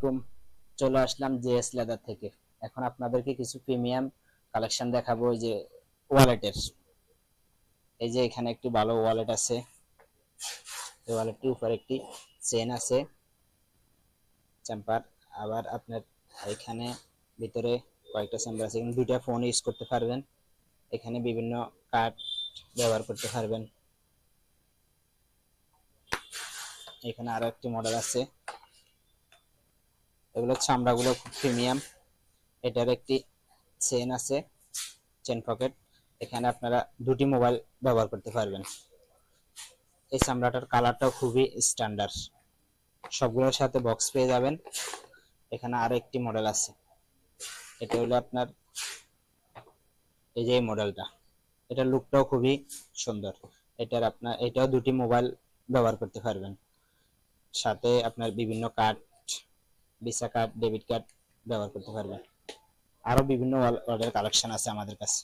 আলাইকুম। চলে আসলাম JS leather থেকে। এখন আপনাদেরকে কিছু প্রিমিয়াম কালেকশন দেখাবো। এই যে ওয়ালেটের, এই যে এখানে একটি ভালো ওয়ালেট আছে। এই ওয়ালেটটির উপর একটি চেন আছে, চেম্বার। আবার আপনার এখানে ভিতরে কয়েকটা চেম্বার আছে। এখানে দুইটা ফোন ইউজ করতে পারবেন। এখানে বিভিন্ন কার্ড ব্যবহার করতে পারবেন। এখানে আরো একটি মডেল আছে। এগুলো চামড়াগুলো খুব প্রিমিয়াম। এটার একটি চেন আছে, চেন পকেট। এখানে আপনারা দুটি মোবাইল ব্যবহার করতে পারবেন। এই চামড়াটার কালারটাও খুবই স্ট্যান্ডার্ড। সবগুলোর সাথে বক্স পেয়ে যাবেন। এখানে আরো একটি মডেল আছে, এটা হলো আপনার এই যে মডেলটা। এটার লুকটাও খুবই সুন্দর। এটাও দুটি মোবাইল ব্যবহার করতে পারবেন। সাথে আপনার বিভিন্ন card, visa card, debit card ব্যবহার করতে পারবেন। আরো বিভিন্ন ওয়ালেটের কালেকশন আছে আমাদের কাছে।